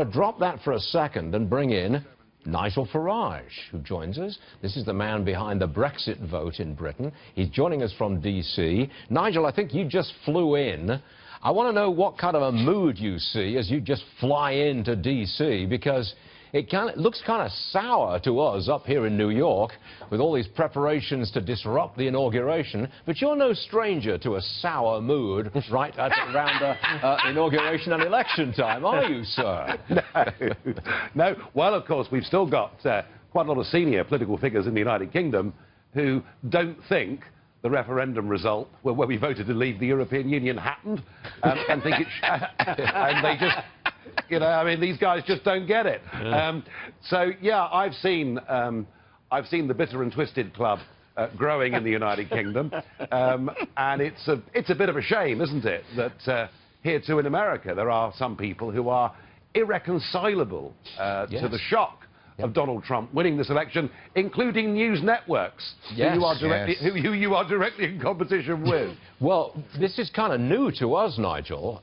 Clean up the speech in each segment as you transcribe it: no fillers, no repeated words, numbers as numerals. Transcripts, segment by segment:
Drop that for a second and bring in Nigel Farage, who joins us. This is the man behind the Brexit vote in Britain. He's joining us from D.C. Nigel, I think you just flew in. I want to know what kind of a mood you see as you just fly into D.C., because it looks kind of sour to us up here in New York with all these preparations to disrupt the inauguration. But you're no stranger to a sour mood right at around inauguration and election time, are you, sir? No. Well, of course, we've still got quite a lot of senior political figures in the United Kingdom who don't think the referendum result, where we voted to leave the European Union, happened, and think it and they just... You know, I mean, these guys just don't get it. Yeah. So, yeah, I've seen the bitter and twisted club growing in the United Kingdom, and it's a bit of a shame, isn't it, that here too in America there are some people who are irreconcilable to the shock of Donald Trump winning this election, including news networks who you are directly in competition with. Well, this is kind of new to us, Nigel.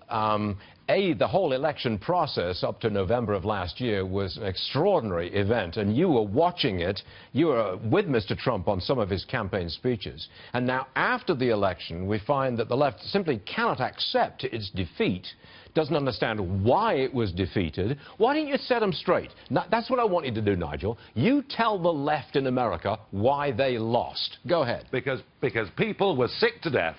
The whole election process up to November of last year was an extraordinary event, and you were watching it. You were with Mr. Trump on some of his campaign speeches. And now, after the election, we find that the left simply cannot accept its defeat, doesn't understand why it was defeated. Why don't you set them straight? Now, that's what I want you to do, Nigel. You tell the left in America why they lost. Go ahead. Because people were sick to death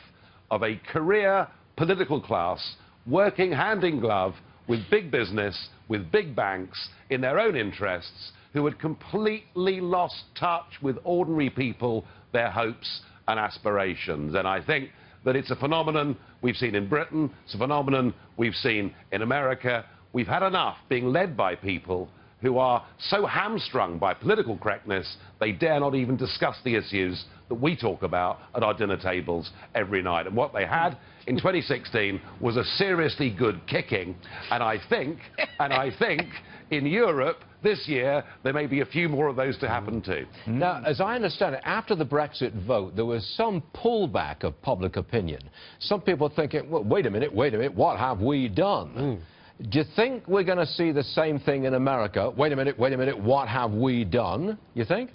of a career political class working hand in glove with big business, with big banks, in their own interests, who had completely lost touch with ordinary people, their hopes and aspirations. And I think that it's a phenomenon we've seen in Britain, it's a phenomenon we've seen in America. We've had enough being led by people who are so hamstrung by political correctness, they dare not even discuss the issues that we talk about at our dinner tables every night. And what they had in 2016 was a seriously good kicking. And I think in Europe this year, there may be a few more of those to happen too. Now, as I understand it, after the Brexit vote, there was some pullback of public opinion. Some people thinking, well, wait a minute, what have we done? Do you think we're going to see the same thing in America? Wait a minute, what have we done? You think?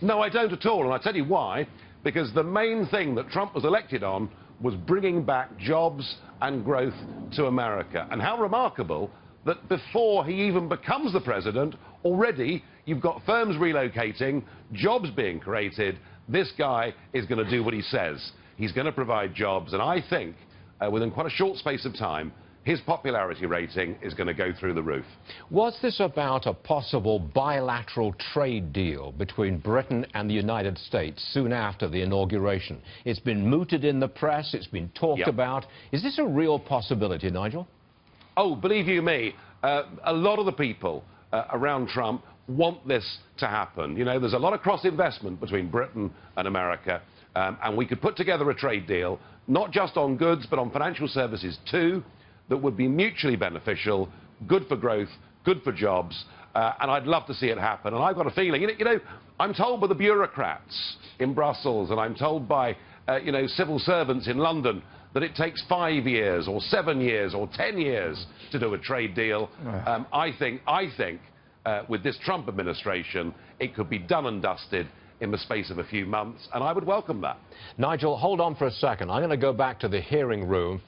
No, I don't at all, and I'll tell you why. Because the main thing that Trump was elected on was bringing back jobs and growth to America. And how remarkable that before he even becomes the president, already you've got firms relocating, jobs being created. This guy is going to do what he says. He's going to provide jobs, and I think within quite a short space of time, his popularity rating is going to go through the roof. Was this about a possible bilateral trade deal between Britain and the United States soon after the inauguration? It's been mooted in the press, it's been talked about. Is this a real possibility, Nigel? Oh, believe you me, a lot of the people around Trump want this to happen. You know, there's a lot of cross-investment between Britain and America, and we could put together a trade deal, not just on goods, but on financial services too, that would be mutually beneficial, good for growth, good for jobs, and I'd love to see it happen. And I've got a feeling, you know, I'm told by the bureaucrats in Brussels, and I'm told by, you know, civil servants in London, that it takes 5 years or 7 years or 10 years to do a trade deal. I think with this Trump administration, it could be done and dusted in the space of a few months, and I would welcome that. Nigel, hold on for a second. I'm going to go back to the hearing room.